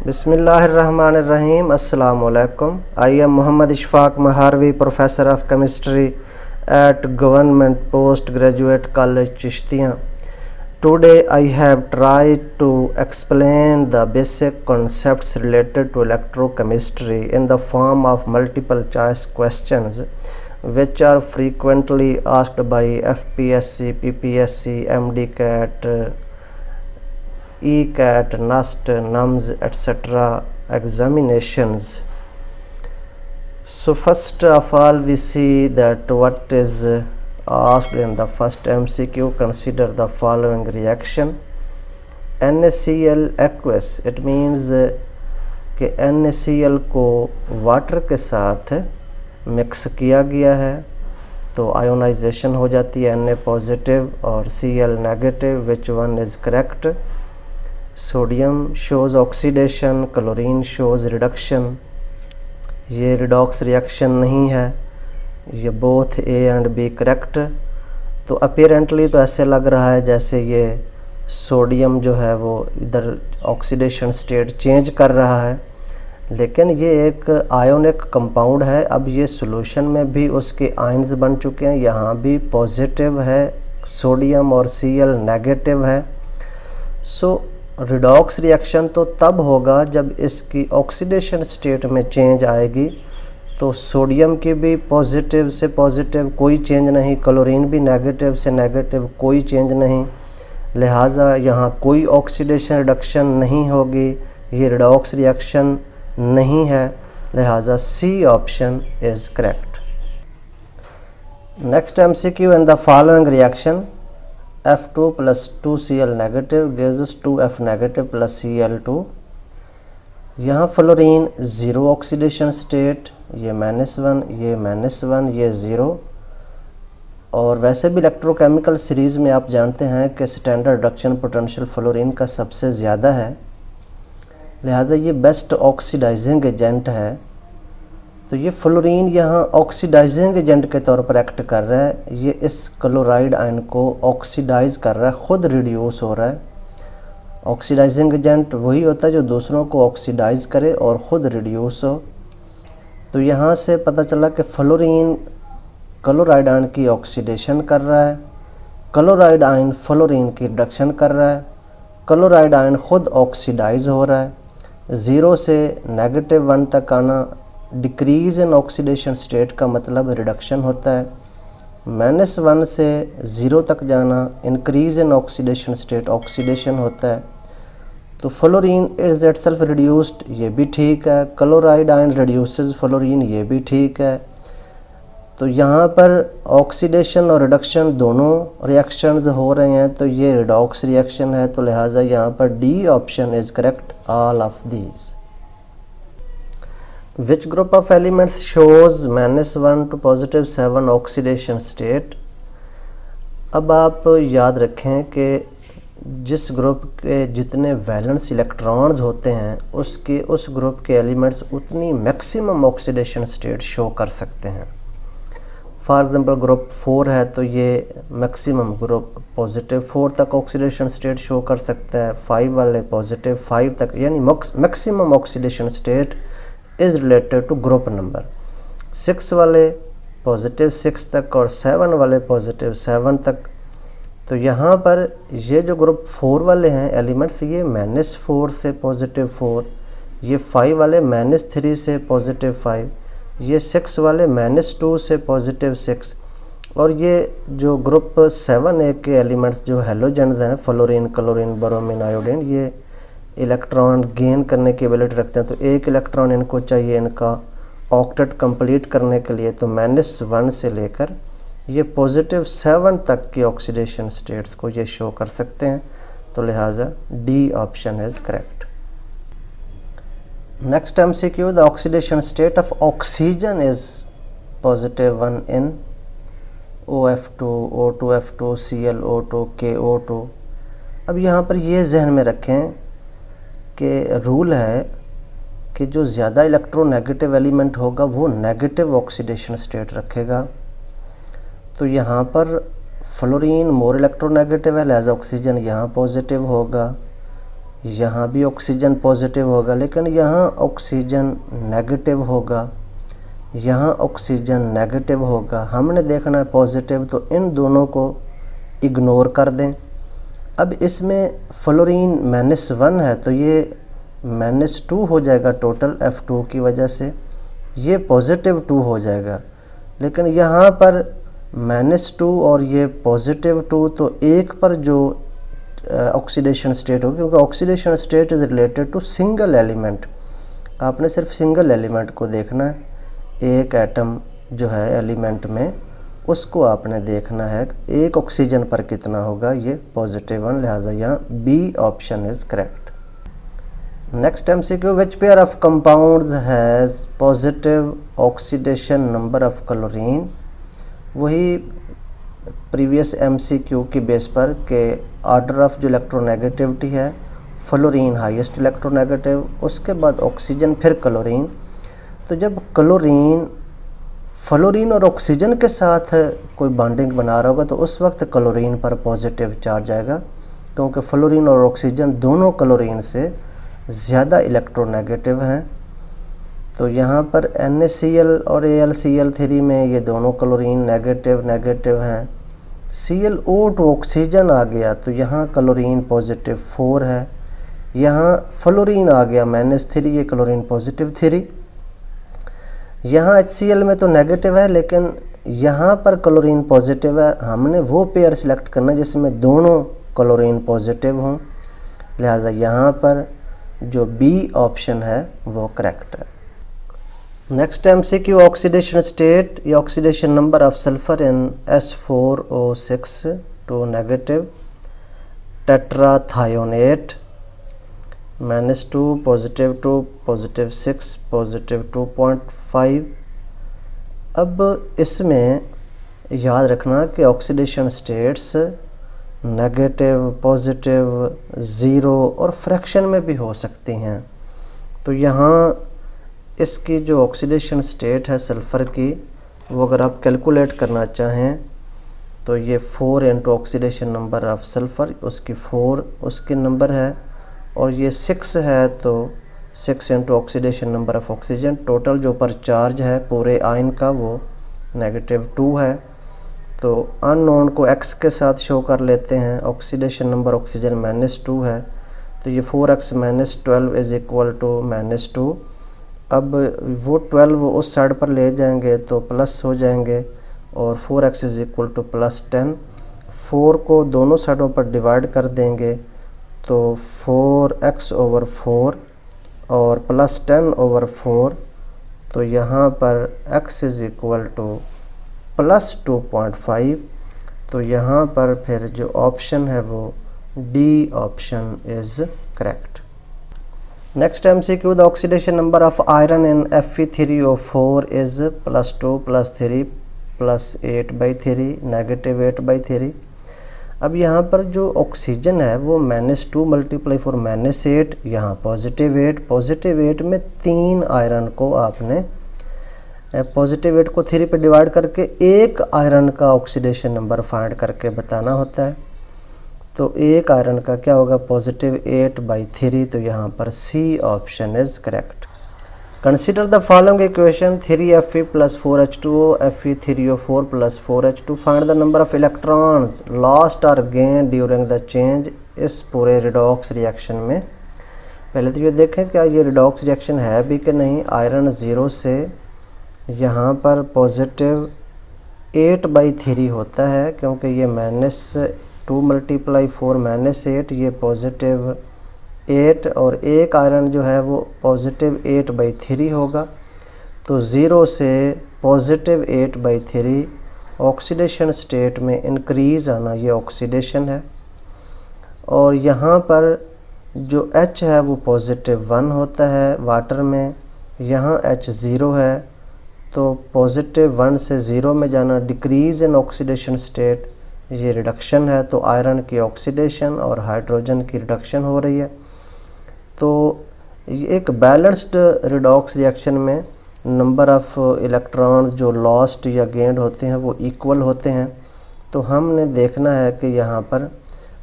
Bismillahirrahmanirrahim. Assalamu alaikum. I am Muhammad Ishfaq Maharvi, Professor of Chemistry at Government Postgraduate College Chishtiyan. Today I have tried to explain the basic concepts related to electrochemistry in the form of multiple choice questions which are frequently asked by FPSC, PPSC, MDCAT, ECAT, NUST, NUMS, etc. examinations. So first of all we see that what is asked in the first MCQ. Consider the following reaction. NaCl aqueous, it means कि NaCl को water के साथ mix किया गया है तो ionisation हो जाती है Na पॉजिटिव और Cl negative. Which one is correct? Sodium shows oxidation, chlorine shows reduction. ये रिडॉक्स रिएक्शन नहीं है, ये both A and B correct. तो अपीरेंटली तो ऐसे लग रहा है जैसे ये सोडियम जो है वो इधर ऑक्सीडेशन स्टेट चेंज कर रहा है, लेकिन ये एक आयोनिक कंपाउंड है. अब ये सॉल्यूशन में भी उसके आयन्स बन चुके हैं, यहाँ भी पॉजिटिव है सोडियम और Cl नेगेटिव है. सो रिडॉक्स रिएक्शन तो तब होगा जब इसकी ऑक्सीडेशन स्टेट में चेंज आएगी. तो सोडियम की भी पॉजिटिव से पॉजिटिव कोई चेंज नहीं, क्लोरीन भी नेगेटिव से नेगेटिव कोई चेंज नहीं, लिहाजा यहाँ कोई ऑक्सीडेशन रिडक्शन नहीं होगी, ये रिडॉक्स रिएक्शन नहीं है, लिहाजा C option is correct. Next MCQ. In the following reaction F2 plus 2Cl negative gives us 2F negative plus Cl2. यहाँ फ्लोरीन ज़ीरो ऑक्सीडेशन स्टेट, ये -1, ये -1, ये ज़ीरो. और वैसे भी इलेक्ट्रोकेमिकल सीरीज़ में आप जानते हैं कि स्टैंडर्ड रिडक्शन पोटेंशियल फ्लोरीन का सबसे ज़्यादा है, लिहाजा ये बेस्ट ऑक्सीडाइजिंग एजेंट है. तो ये फ्लोरीन यहाँ ऑक्सीडाइजिंग एजेंट के तौर पर एक्ट कर रहा है, ये इस क्लोराइड आयन को ऑक्सीडाइज कर रहा है, ख़ुद रिड्यूस हो रहा है. ऑक्सीडाइजिंग एजेंट वही होता है जो दूसरों को ऑक्सीडाइज करे और ख़ुद रिड्यूस हो. तो यहाँ से पता चला कि फ्लोरीन क्लोराइड आयन की ऑक्सीडेशन कर रहा है, क्लोराइड आयन फ्लोरीन की रिडक्शन कर रहा है, क्लोराइड आयन ख़ुद ऑक्सीडाइज हो रहा है. ज़ीरो से -1 तक आना डिक्रीज़ इन ऑक्सीडेशन स्टेट का मतलब रिडक्शन होता है. -1 से 0 तक जाना increase in oxidation state oxidation होता है. तो फ्लोरीन इज इटसेल्फ रिड्यूस्ड, ये भी ठीक है. क्लोराइड आयन रिड्यूसेस फ्लोरीन, ये भी ठीक है. तो यहाँ पर ऑक्सीडेशन और रिडक्शन दोनों रिएक्शंस हो रहे हैं, तो ये रिडॉक्स रिएक्शन है. तो लिहाजा यहाँ पर D option is correct, all of these. Which group of elements shows -1 to +7 oxidation state? अब आप याद रखें कि जिस ग्रुप के जितने वैलेंस इलेक्ट्रॉन्स होते हैं उस ग्रुप के एलिमेंट्स उतनी मैक्सिमम ऑक्सीडेशन स्टेट शो कर सकते हैं. फॉर एग्जांपल ग्रुप 4 है तो ये मैक्सिमम ग्रुप +4 तक ऑक्सीडेशन स्टेट शो कर सकता है, 5 वाले +5 तक, यानी maximum oxidation state is related to group number. 6 वाले +6 तक और 7 वाले +7 तक. तो यहाँ पर ये जो ग्रुप 4 वाले हैं एलिमेंट्स, ये -4 से +4, ये 5 वाले -3 से +5, ये 6 वाले -2 से +6, और ये जो ग्रुप 7A के एलिमेंट्स जो हेलोजेंस हैं फ्लोरीन, क्लोरीन, ब्रोमीन, आयोडीन, ये इलेक्ट्रॉन गेन करने की एबिलिटी रखते हैं. तो एक इलेक्ट्रॉन इनको चाहिए इनका ऑक्टेट कंप्लीट करने के लिए. तो -1 से लेकर ये +7 तक की ऑक्सीडेशन स्टेट्स को ये शो कर सकते हैं. तो लिहाजा D option is correct. Next MCQ. The oxidation state of oxygen is +1 in OF2, O2F2, ClO2, KO2. अब यहाँ पर ये जहन में रखें कि रूल है कि जो ज़्यादा इलेक्ट्रोनेगेटिव एलिमेंट होगा वो नेगेटिव ऑक्सीडेशन स्टेट रखेगा. तो यहाँ पर फ्लोरीन मोर इलेक्ट्रोनेगेटिव है, लिहाजा ऑक्सीजन यहाँ पॉजिटिव होगा. यहाँ भी ऑक्सीजन पॉजिटिव होगा, लेकिन यहाँ ऑक्सीजन नेगेटिव होगा, यहाँ ऑक्सीजन नेगेटिव होगा। हमने देखना है पॉजिटिव, तो इन दोनों को इग्नोर कर दें। अब इसमें फ्लोरीन -1 है तो ये -2 हो जाएगा टोटल F2 की वजह से, ये +2 हो जाएगा। लेकिन यहाँ पर -2 और ये +2, तो एक पर जो ऑक्सीडेशन स्टेट होगी, क्योंकि oxidation state is related to single element. आपने सिर्फ सिंगल एलिमेंट को देखना है, एक एटम जो है एलिमेंट में उसको आपने देखना है, एक ऑक्सीजन पर कितना होगा, ये +1, लिहाजा यहाँ B option is correct. Next MCQ, which pair of compounds has positive oxidation number of chlorine. वही प्रीवियस MCQ की बेस पर के ऑर्डर ऑफ जो इलेक्ट्रोनेगेटिविटी है, फ्लोरीन हाईएस्ट इलेक्ट्रोनेगेटिव, उसके बाद ऑक्सीजन, फिर क्लोरीन। तो जब फ्लोरीन और ऑक्सीजन के साथ कोई बॉन्डिंग बना रहा होगा तो उस वक्त क्लोरीन पर पॉजिटिव चार्ज आएगा, क्योंकि फ्लोरीन और ऑक्सीजन दोनों क्लोरीन से ज़्यादा इलेक्ट्रोनेगेटिव हैं। तो यहाँ पर NaCl और AlCl3 में ये दोनों क्लोरीन नेगेटिव हैं। ClO2 ऑक्सीजन आ गया तो यहाँ क्लोरीन +4 है। यहाँ फ्लोरीन आ गया -3, ये क्लोरीन +3। यहाँ HCl में तो नेगेटिव है, लेकिन यहाँ पर क्लोरीन पॉजिटिव है। हमने वो पेयर सिलेक्ट करना जिसमें दोनों क्लोरीन पॉजिटिव हों, लिहाजा यहाँ पर जो बी ऑप्शन है वो करेक्ट है। नेक्स्ट MCQ, ऑक्सीडेशन स्टेट या oxidation number of sulphur in S4O6 two negative tetrathionate, -2, +2, +6, +2.5। अब इसमें याद रखना कि ऑक्सीडेशन स्टेट्स नेगेटिव, पॉजिटिव, 0 और फ्रैक्शन में भी हो सकती हैं। तो यहाँ इसकी जो ऑक्सीडेशन स्टेट है सल्फ़र की, वो अगर आप कैलकुलेट करना चाहें तो ये 4 into oxidation number of sulphur, उसकी 4 उसके नंबर है, और ये 6 है तो 6 into oxidation number of oxygen. Total जो पर चार्ज है पूरे आयन का वो -2 है। तो अननोन को x के साथ शो कर लेते हैं। ऑक्सीडेशन नंबर ऑक्सीजन -2 है, तो ये 4x -12 इज़ इक्वल टू -2। अब वो 12 उस साइड पर ले जाएंगे तो प्लस हो जाएंगे, और 4x इज़ इक्वल टू +10। 4 को दोनों साइडों पर डिवाइड कर देंगे तो 4x/4 और +10/4। तो यहाँ पर x इज़ इक्वल टू +2.5। तो यहाँ पर फिर जो ऑप्शन है वो D option is correct. Next MCQ, the oxidation number of iron in Fe3O4 is +2 +3 +8/3 -8/3। अब यहाँ पर जो ऑक्सीजन है वो -2 × 4 -8, यहाँ +8 में 3 आयरन को आपने +8 को 3 पे डिवाइड करके एक आयरन का ऑक्सीडेशन नंबर फाइंड करके बताना होता है। तो एक आयरन का क्या होगा, +8/3। तो यहाँ पर C option is correct. Consider the following equation, 3Fe + 4H2O Fe3O4 + 4H2। Find the number of electrons lost और गेन ड्यूरिंग द चेंज। इस पूरे रिडॉक्स रिएक्शन में पहले तो ये देखें क्या ये रिडॉक्स रिएक्शन है भी कि नहीं। आयरन 0 से यहाँ पर +8/3 होता है, क्योंकि ये -2 × 4 -8, ये +8, और एक आयरन जो है वो +8/3 होगा। तो 0 से +8/3 ऑक्सीडेशन स्टेट में इंक्रीज़ आना, ये ऑक्सीडेशन है। और यहाँ पर जो H है वो +1 होता है वाटर में, यहाँ H 0 है, तो +1 से 0 में जाना डिक्रीज़ इन ऑक्सीडेशन स्टेट, ये रिडक्शन है। तो आयरन की ऑक्सीडेशन और हाइड्रोजन की रिडक्शन हो रही है। तो एक बैलेंस्ड रिडॉक्स रिएक्शन में नंबर ऑफ़ इलेक्ट्रॉन्स जो लॉस्ट या गेंड होते हैं वो इक्वल होते हैं। तो हमने देखना है कि यहाँ पर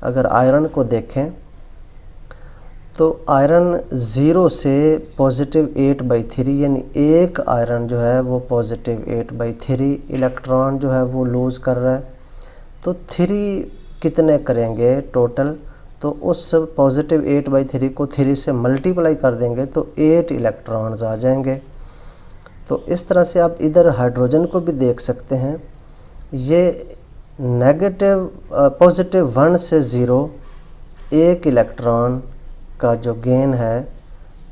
अगर आयरन को देखें तो आयरन 0 से +8/3 यानी एक आयरन जो है वो +8/3 इलेक्ट्रॉन जो है वो लूज़ कर रहा है। तो 3 कितने करेंगे टोटल, तो उस +8/3 को 3 से मल्टीप्लाई कर देंगे तो 8 इलेक्ट्रॉन्स आ जाएंगे। तो इस तरह से आप इधर हाइड्रोजन को भी देख सकते हैं। ये +1 से 0 एक इलेक्ट्रॉन का जो गेन है।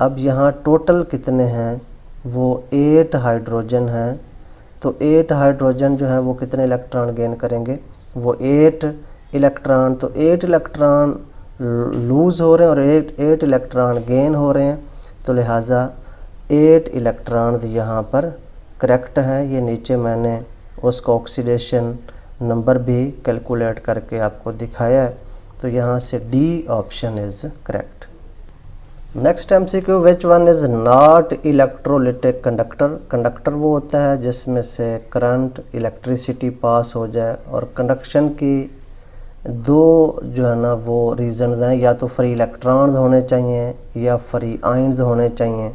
अब यहाँ टोटल कितने हैं, वो 8 हाइड्रोजन हैं। तो 8 हाइड्रोजन जो है वो कितने इलेक्ट्रॉन गेन करेंगे, वो 8 इलेक्ट्रॉन। तो 8 इलेक्ट्रॉन लूज़ हो रहे हैं और 8 इलेक्ट्रॉन गेन हो रहे हैं। तो लिहाजा 8 इलेक्ट्रॉन यहाँ पर करेक्ट हैं। ये नीचे मैंने उसका ऑक्सीडेशन नंबर भी कैलकुलेट करके आपको दिखाया है। तो यहाँ से D option is correct. Next MCQ, which one is not electrolytic conductor. Conductor वो होता है जिसमें से करंट इलेक्ट्रिसिटी पास हो जाए। और कंडक्शन की दो जो है ना वो रीज़न्स हैं, या तो फ्री इलेक्ट्रॉन्स होने चाहिए या फ्री आयंस होने चाहिए।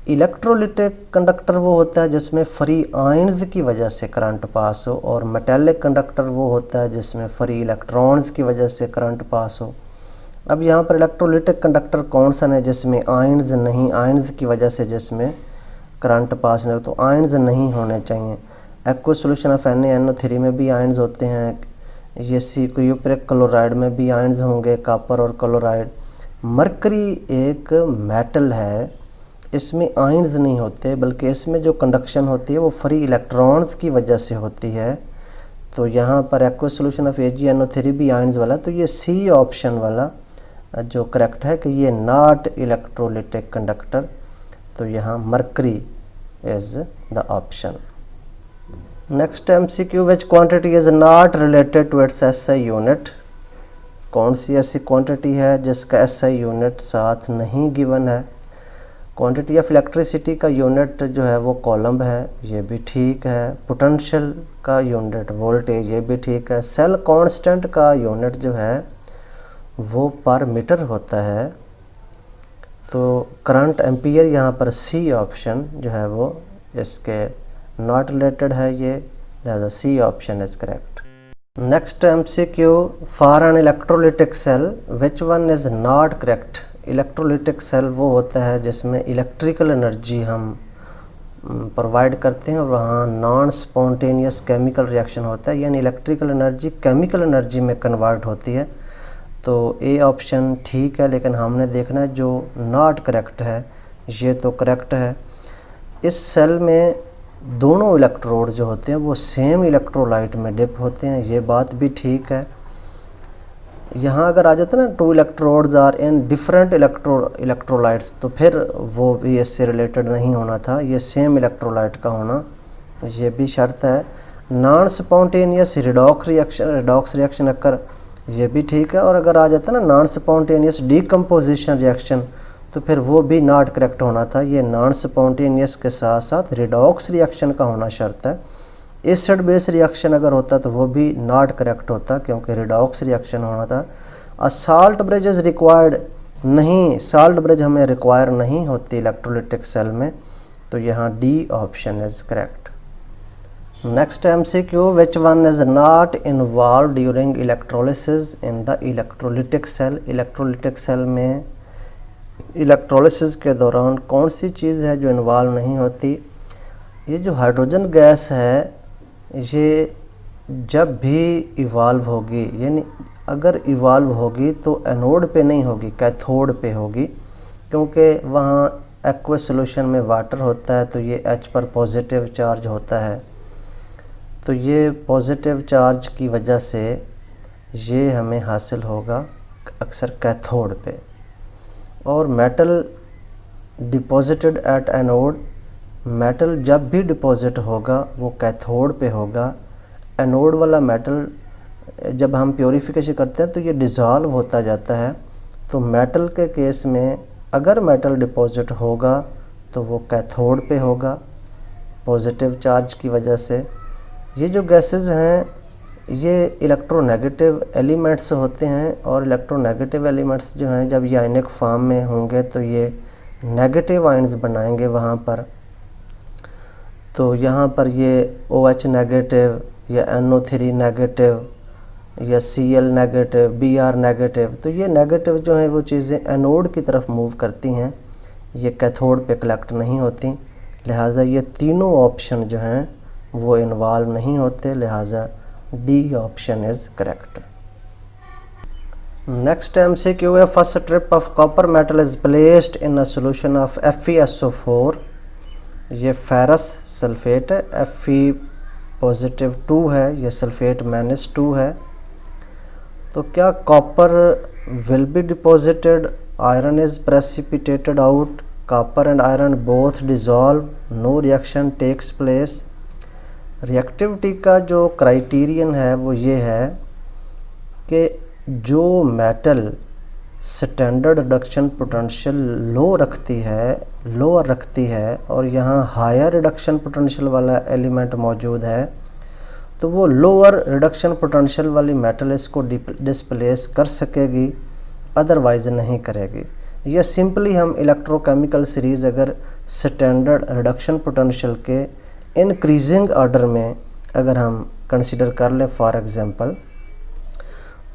इलेक्ट्रोलिटिक कंडक्टर वो होता है जिसमें फ्री आयंस की वजह से करंट पास हो, और मेटेलिक कंडक्टर वो होता है जिसमें फ्री इलेक्ट्रॉन्स की वजह से करंट पास हो। अब यहाँ पर इलेक्ट्रोलिटिक कंडक्टर कौन सा है जिसमें आयंस नहीं, आयंस की वजह से जिसमें करंट पास नहीं हो, तो आयंस नहीं होने चाहिए। एक्वस सॉल्यूशन ऑफ NaNO3 में भी आयंस होते हैं। ये क्यूप्रिक क्लोराइड में भी आयंस होंगे, कॉपर और क्लोराइड। मरकरी एक मेटल है, इसमें आयंस नहीं होते, बल्कि इसमें जो कंडक्शन होती है वो फ्री इलेक्ट्रॉन्स की वजह से होती है। तो यहाँ पर एक्वस सॉल्यूशन ऑफ AgNO3 भी आयंस वाला, तो ये सी ऑप्शन वाला जो करेक्ट है कि ये नॉट इलेक्ट्रोलिटिक कंडक्टर। तो यहाँ mercury is the option. Next MCQ, which quantity is not related to its SI unit. कौन सी ऐसी क्वांटिटी है जिसका SI यूनिट साथ नहीं गिवन है। क्वांटिटी ऑफ इलेक्ट्रिसिटी का यूनिट जो है वो कॉलम है, ये भी ठीक है। पोटेंशियल का यूनिट वोल्टेज, ये भी ठीक है। सेल कांस्टेंट का यूनिट जो है वो पर मीटर होता है। तो करंट एम्पियर यहाँ पर सी ऑप्शन जो है वो इसके नॉट रिलेटेड है, ये लिहाजा C option is correct. Next MCQ, for an electrolytic cell which one is not correct. Electrolytic cell वो होता है जिसमें इलेक्ट्रिकल एनर्जी हम प्रोवाइड करते हैं और वहाँ नॉन स्पॉन्टेनियस केमिकल रिएक्शन होता है, यानी इलेक्ट्रिकल एनर्जी केमिकल एनर्जी में कन्वर्ट होती है। तो ए ऑप्शन ठीक है, लेकिन हमने देखना है जो नॉट करेक्ट है, ये तो करेक्ट है। इस सेल में दोनों इलेक्ट्रोड जो होते हैं वो सेम इलेक्ट्रोलाइट में डिप होते हैं, ये बात भी ठीक है। यहाँ अगर आ जाता है ना 2 electrodes are in different electrolytes, तो फिर वो भी इससे रिलेटेड नहीं होना था, ये सेम इलेक्ट्रोलाइट का होना ये भी शर्त है। Non spontaneous redox reaction occur, ये भी ठीक है। और अगर आ जाता है ना नॉन स्पॉन्टेनियस डीकम्पोजिशन रिएक्शन, तो फिर वो भी नॉट करेक्ट होना था। ये नॉन स्पॉन्टेनियस के साथ साथ रिडॉक्स रिएक्शन का होना शर्त है। एसिड बेस रिएक्शन अगर होता तो वो भी नॉट करेक्ट होता, क्योंकि रिडॉक्स रिएक्शन होना था। साल्ट ब्रिज इज़ रिक्वायर्ड, नहीं, साल्ट ब्रिज हमें रिक्वायर नहीं होती इलेक्ट्रोलिटिक सेल में। तो यहाँ D option is correct. Next MCQ, which one is not involve during electrolysis in the electrolytic cell. Electrolytic cell में इलेक्ट्रोलिसिस के दौरान कौन सी चीज़ है जो इन्वॉल्व नहीं होती। ये जो हाइड्रोजन गैस है ये जब भी इवॉल्व होगी, यानी अगर इवॉल्व होगी तो एनोड पे नहीं होगी, कैथोड पे होगी, क्योंकि वहाँ एक्वस सॉल्यूशन में वाटर होता है। तो ये H पर पॉजिटिव चार्ज होता है, तो ये पॉजिटिव चार्ज की वजह से ये हमें हासिल होगा अक्सर कैथोड पे। और metal deposited at anode, metal जब भी डिपॉजिट होगा वो कैथोड पे होगा। एनोड वाला मेटल जब हम प्योरीफिकेशन करते हैं तो ये डिज़ोल्व होता जाता है। तो मेटल के केस में अगर मेटल डिपॉजिट होगा तो वो कैथोड पे होगा पॉजिटिव चार्ज की वजह से। ये जो गैसेस हैं ये इलेक्ट्रोनेगेटिव एलिमेंट्स होते हैं और इलेक्ट्रोनेगेटिव एलिमेंट्स जो हैं जब ये आयनिक फॉर्म में होंगे तो ये नेगेटिव आयन्स बनाएंगे वहाँ पर। तो यहाँ पर ये OH नेगेटिव या NO3 नेगेटिव या Cl नेगेटिव, Br नेगेटिव, तो ये नेगेटिव जो है वो चीज़ें एनोड की तरफ मूव करती हैं, ये कैथोड पे कलेक्ट नहीं होती। लिहाजा ये तीनों ऑप्शन जो हैं वो इन्वॉल्व नहीं होते, लिहाजा D option is correct. Next MCQ है, first strip of copper metal is placed in a solution of FeSO4। ये फेरस सल्फेट है, Fe+2 है, ये सल्फेट -2 है। तो क्या copper will be deposited, iron is precipitated out, copper and iron both dissolve, no reaction takes place. Reactivity का जो criterion है वो ये है कि जो metal standard reduction potential lower रखती है और यहाँ हायर रिडक्शन पोटेंशियल वाला एलिमेंट मौजूद है, तो वो लोअर रिडक्शन पोटेंशियल वाली मेटल इसको डिस्प्लेस कर सकेगी, अदरवाइज नहीं करेगी। यह सिंपली हम इलेक्ट्रोकेमिकल सीरीज़ अगर स्टैंडर्ड रिडक्शन पोटेंशियल के इंक्रीजिंग ऑर्डर में अगर हम कंसीडर कर लें, फॉर एग्जांपल,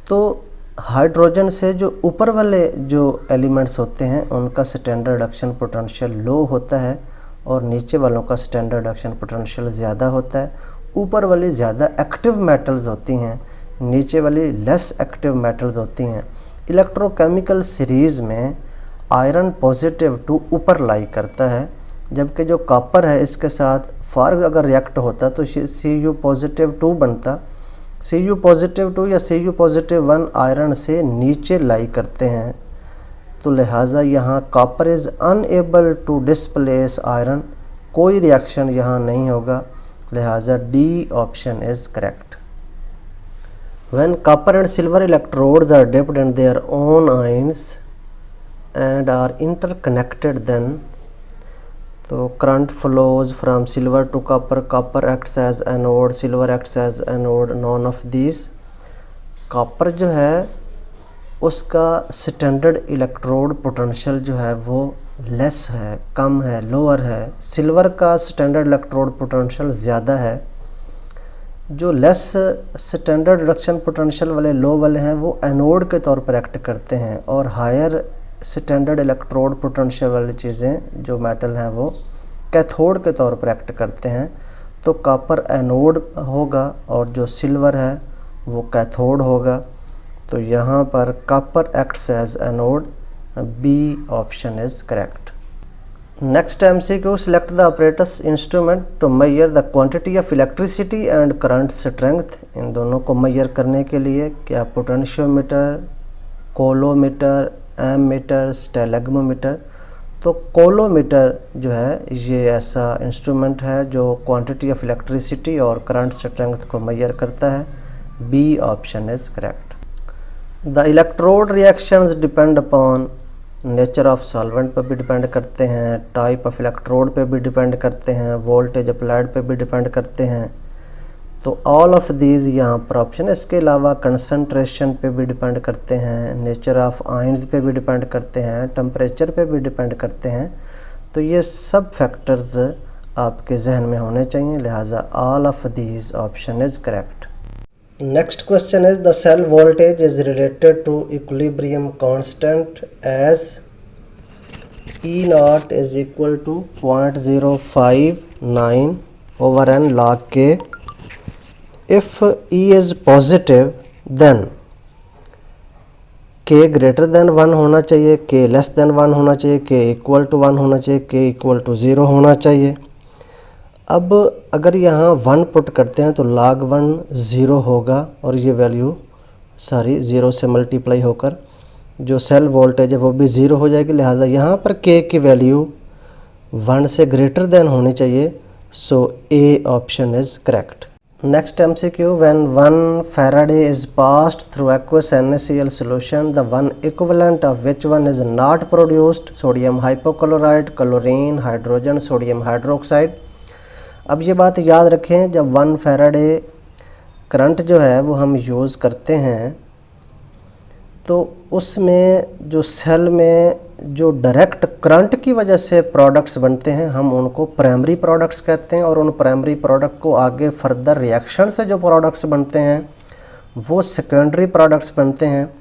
तो हाइड्रोजन से जो ऊपर वाले जो एलिमेंट्स होते हैं उनका स्टैंडर्ड रिडक्शन पोटेंशियल लो होता है और नीचे वालों का स्टैंडर्ड रिडक्शन पोटेंशियल ज़्यादा होता है। ऊपर वाली ज़्यादा एक्टिव मेटल्स होती हैं, नीचे वाली लेस एक्टिव मेटल्स होती हैं। इलेक्ट्रोकेमिकल सीरीज़ में आयरन +2 ऊपर लाई करता है, जबकि जो कॉपर है इसके साथ फार्ग अगर रिएक्ट होता तो Cu+2 बनता। Cu+2 या Cu+1 आयरन से नीचे लाई करते हैं, तो लिहाजा यहाँ copper is unable to displace iron, कोई रिएक्शन यहाँ नहीं होगा, लिहाजा D option is correct. When copper and silver electrodes are dipped in their own ions and are interconnected, then तो current flows from silver to copper, copper acts as anode, silver acts as anode, none of these. Copper जो है उसका standard electrode potential जो है वो less है, कम है, lower है। सिल्वर का स्टैंडर्ड इलेक्ट्रोड पोटेंशियल ज़्यादा है। जो लेस स्टैंडर्ड रिडक्शन पोटेंशियल वाले लो वाले हैं वो एनोड के तौर पर एक्ट करते हैं और हायर स्टैंडर्ड इलेक्ट्रोड पोटेंशियल वाली चीज़ें जो मेटल हैं वो कैथोड के तौर पर एक्ट करते हैं। तो कॉपर एनोड होगा और जो सिल्वर है वो कैथोड होगा। तो यहाँ पर copper acts as anode, B option is correct. Next MCQ, select the apparatus instrument to measure the quantity of electricity and current strength. इन दोनों को मेजर करने के लिए क्या पोटेंशियोमीटर, कोलोमीटर, एमीटर, स्टेलेग्मोमीटर। तो कोलोमीटर जो है ये ऐसा इंस्ट्रूमेंट है जो क्वांटिटी ऑफ इलेक्ट्रिसिटी और करंट स्ट्रेंथ को मेजर करता है, B option is correct. The electrode reactions depend upon, nature of solvent पर भी डिपेंड करते हैं, टाइप ऑफ इलेक्ट्रोड पे भी डिपेंड करते हैं, वोल्टेज अप्लाइड पे भी डिपेंड करते हैं। तो ऑल ऑफ दीज यहाँ पर ऑप्शन। इसके अलावा कंसंट्रेशन पे भी डिपेंड करते हैं, नेचर ऑफ आयंस पे भी डिपेंड करते हैं, टेम्परेचर पे भी डिपेंड करते हैं। तो ये सब फैक्टर्स आपके जहन में होने चाहिए, लिहाजा all of these option is correct. Next question is the cell voltage is related to equilibrium constant as E0 is equal to 0.059/n log K। If E is positive then K greater than 1 होना चाहिए, K less than 1 होना चाहिए, K equal to 1 होना चाहिए, K equal to 0 होना चाहिए। अब अगर यहाँ 1 पुट करते हैं तो log 1 0 होगा और ये वैल्यू सारी 0 से मल्टीप्लाई होकर जो सेल वोल्टेज है वो भी 0 हो जाएगी। लिहाजा यहाँ पर K की वैल्यू 1 से ग्रेटर देन होनी चाहिए, सो A option is correct. Next MCQ, when 1 Faraday is passed through aqueous NaCl solution, the one equivalent of which one is not produced? Sodium hypochloride, chlorine, hydrogen, sodium hydroxide. अब ये बात याद रखें, जब 1 Faraday current जो है वो हम यूज़ करते हैं तो उसमें जो सेल में जो डायरेक्ट करंट की वजह से प्रोडक्ट्स बनते हैं हम उनको प्राइमरी प्रोडक्ट्स कहते हैं, और उन प्राइमरी प्रोडक्ट को आगे फर्दर रिएक्शन से जो प्रोडक्ट्स बनते हैं वो सेकेंडरी प्रोडक्ट्स बनते हैं।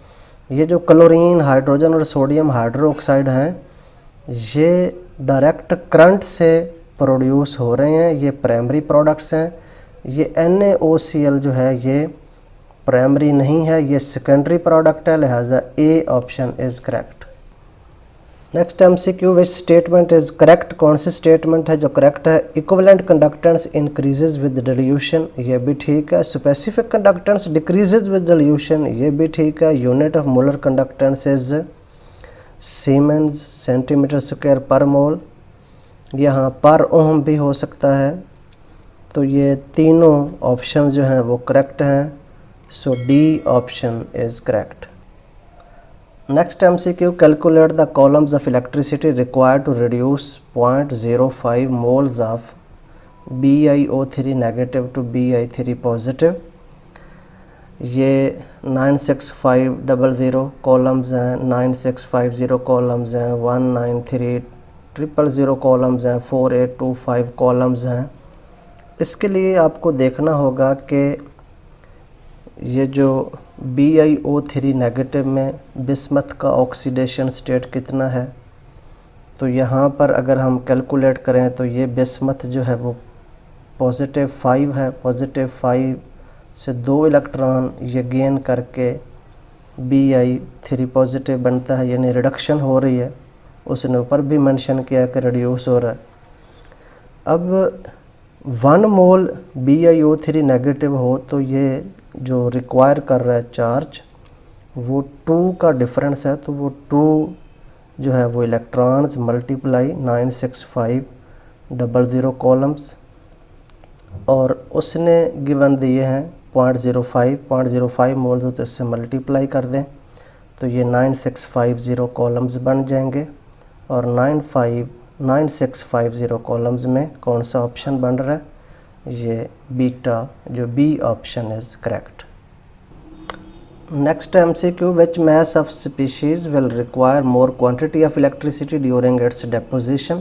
ये जो क्लोरीन, हाइड्रोजन और सोडियम हाइड्रोक्साइड हैं ये डायरेक्ट करंट से प्रोड्यूस हो रहे हैं, ये प्राइमरी प्रोडक्ट्स हैं। ये NaOCl जो है ये प्राइमरी नहीं है, ये सेकेंडरी प्रोडक्ट है, लिहाजा A option is correct. Next MCQ, which statement is correct? कौन सी स्टेटमेंट है जो करेक्ट है? Equivalent conductance increases with dilution, ये भी ठीक है। Specific conductance decreases with dilution, ये भी ठीक है। Unit of molar conductance is siemens centimetre square per mole, यहाँ पर ओम भी हो सकता है। तो ये तीनों ऑप्शन जो हैं वो करेक्ट हैं, so D option is correct. Next MCQ, calculate the coulombs of electricity required to reduce 0.05 moles of BiO3 negative to Bi3 positive. ये 96500 कॉलम्स हैं, 9650 कॉलम्स हैं, 193000 कॉलम्स हैं, 4825 कॉलम्स हैं। इसके लिए आपको देखना होगा कि ये जो BiO3 नेगेटिव में बिस्मथ का ऑक्सीडेशन स्टेट कितना है, तो यहाँ पर अगर हम कैलकुलेट करें तो ये बिस्मथ जो है वो +5 है। +5 से 2 इलेक्ट्रॉन ये गेन करके Bi3 पॉजिटिव बनता है, यानी रिडक्शन हो रही है। उसने ऊपर भी मेंशन किया कि रिड्यूस हो रहा है। अब 1 मोल BiO3 नेगेटिव हो तो ये जो रिक्वायर कर रहा है चार्ज वो 2 का डिफरेंस है, तो वो 2 जो है वो इलेक्ट्रॉन्स मल्टीप्लाई 96500 कॉलम्स, और उसने गिवन दिए हैं 0.05 मोल्स, तो इससे मल्टीप्लाई कर दें तो ये 9650 कॉलम्स बन जाएंगे। और 9650 कॉलम्स में कौन सा ऑप्शन बन रहा है? ये बीटा, जो B option is correct. Next MCQ, which mass of species will require more quantity of electricity during its deposition,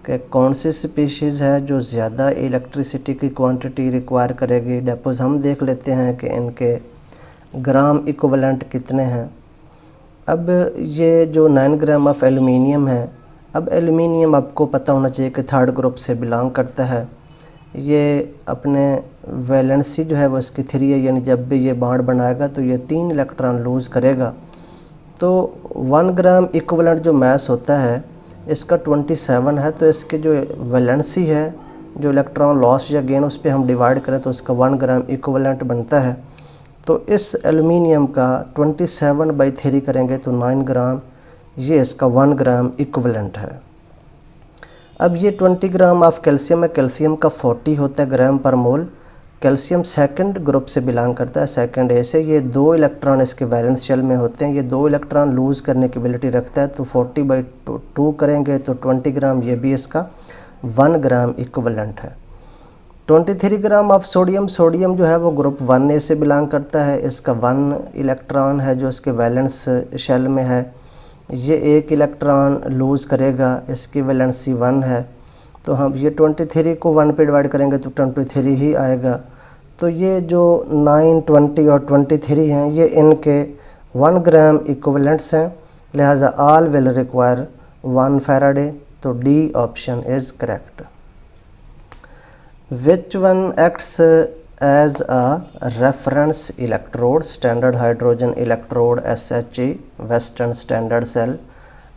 कि कौन सी स्पीशीज़ है जो ज़्यादा इलेक्ट्रिसिटी की क्वांटिटी रिक्वायर करेगी डेपोज। हम देख लेते हैं कि इनके ग्राम इक्विवेलेंट कितने हैं। अब ये जो 9 ग्राम ऑफ एल्युमिनियम है, अब एल्युमिनियम आपको पता होना चाहिए कि 3rd ग्रुप से बिलोंग करता है। ये अपने वैलेंसी जो है वो इसकी 3 है, यानी जब भी ये बॉन्ड बनाएगा तो ये 3 इलेक्ट्रॉन लूज़ करेगा। तो 1 ग्राम इक्विवेलेंट जो मास होता है इसका 27 है, तो इसके जो वैलेंसी है, जो इलेक्ट्रॉन लॉस या गेन, उस पर हम डिवाइड करें तो इसका 1 ग्राम इक्विवेलेंट बनता है। तो इस एल्युमिनियम का 27/3 करेंगे तो 9 ग्राम, ये इसका 1 ग्राम इक्विवेलेंट है। अब ये 20 ग्राम ऑफ कैल्शियम है, कैल्शियम का 40 होता है ग्राम पर मोल। कैल्शियम 2nd ग्रुप से बिलोंग करता है, 2nd A से। ये 2 इलेक्ट्रॉन इसके वैलेंस शेल में होते हैं, ये 2 इलेक्ट्रॉन लूज़ करने की एबिलिटी रखता है। तो 40/2 करेंगे तो 20 ग्राम, ये भी इसका 1 ग्राम इक्विवेलेंट है। 23 ग्राम ऑफ सोडियम, सोडियम जो है वो ग्रुप 1A से बिलोंग करता है, इसका 1 इलेक्ट्रॉन है जो इसके वैलेंस शेल में है। ये 1 इलेक्ट्रॉन लूज़ करेगा, इसकी वैलेंसी 1 है। तो हम ये 23 को 1 पे डिवाइड करेंगे तो 23 ही आएगा। तो ये जो 9, 20 और 23 हैं ये इनके 1 ग्राम इक्विवेलेंट्स हैं, लिहाजा ऑल विल रिक्वायर 1 फैराडे, तो D option is correct. Which one acts as a reference electrode? Standard hydrogen electrode, SHE, western standard cell,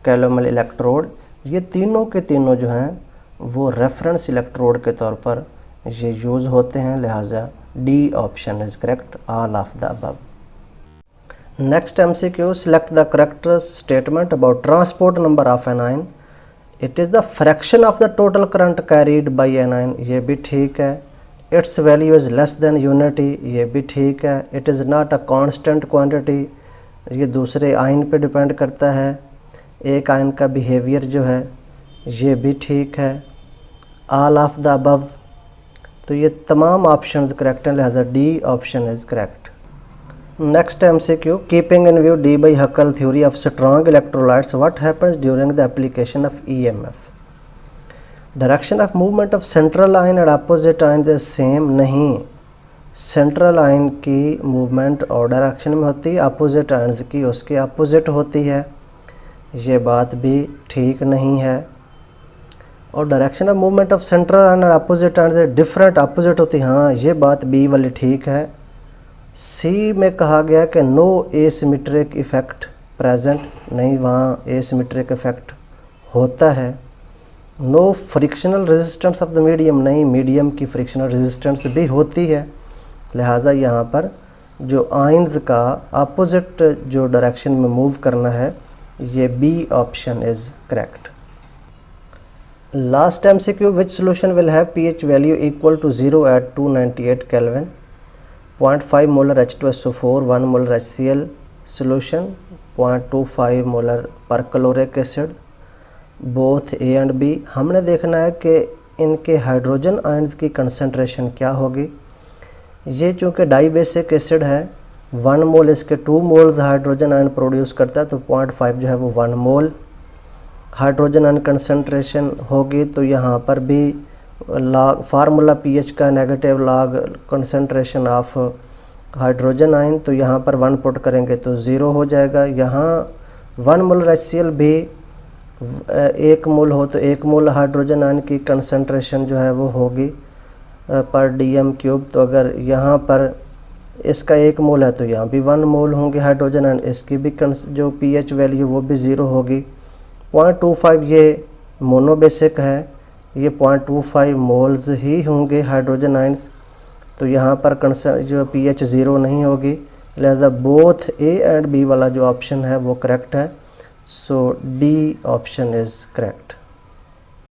calomel electrode. ये तीनों के तीनों जो हैं वो रेफरेंस इलेक्ट्रोड के तौर पर ये यूज़ होते हैं, लिहाजा D option is correct, all of the above. Next MCQ, select the correct statement about transport number of anion. It is the fraction of the total current carried by A9, ये भी ठीक है। It's value is less than unity, ये भी ठीक है। It is not a constant quantity, ये दूसरे आयन पे डिपेंड करता है। एक आयन का बिहेवियर जो है ये भी ठीक है। ऑल ऑफ द अबव, तो ये तमाम ऑप्शन करेक्ट हैं, लिहाजा D option is correct. Next MCQ, keeping in view Debye Huckel theory of strong electrolytes, what happens during the application of EMF? Direction of movement of central ion and opposite ion the same, नहीं, central ion की movement और direction में होती है, opposite ion की उसके opposite होती है, ये बात भी ठीक नहीं है। और direction of movement of central ion और अपोजिट आयन से डिफरेंट अपोजिट होती है, हाँ ये बात बी वाली ठीक है। सी में कहा गया कि नो एसिमेट्रिक इफ़ेक्ट प्रेजेंट, नहीं, वहाँ एसिमेट्रिक इफ़ेक्ट होता है। No frictional resistance of the medium, नहीं, मीडियम की फ्रिक्शनल रेजिस्टेंस भी होती है, लिहाजा यहाँ पर जो आयन्स का अपोजिट जो डायरेक्शन में मूव करना है, ये B option is correct. Last MCQ, which solution will have pH value equal to 0 at 298 Kelvin, 0.5 molar H2SO4, 1 molar HCl solution, 0.25 molar perchloric acid, both A and B। हमने देखना है कि इनके hydrogen ions की concentration क्या होगी। ये चूँकि डाई बेसिक एसिड है, 1 मोल इसके 2 मोल्स हाइड्रोजन आयन प्रोड्यूस करता है, तो 0.5 जो है वो 1 मोल हाइड्रोजन आयन कंसंट्रेशन होगी। तो यहाँ पर भी लॉग फार्मूला pH का negative log concentration of hydrogen ion, तो यहाँ पर 1 पुट करेंगे तो 0 हो जाएगा। यहाँ 1 मोलर HCl भी 1 मोल हो तो 1 मोल हाइड्रोजन आयन की कंसंट्रेशन जो है वो होगी पर dm³। तो अगर यहाँ पर इसका 1 मोल है तो यहाँ भी 1 मोल होंगे हाइड्रोजन आयन, इसकी भी जो pH वैल्यू वो भी 0 होगी। 0.25 ये मोनोबेसिक है, ये 0.25 मोल्स ही होंगे हाइड्रोजन आयन्स, तो यहाँ पर जो pH 0 नहीं होगी, लिहाजा बोथ A एंड B वाला जो ऑप्शन है वो करेक्ट है। सो डी ऑप्शन इज़ करेक्ट।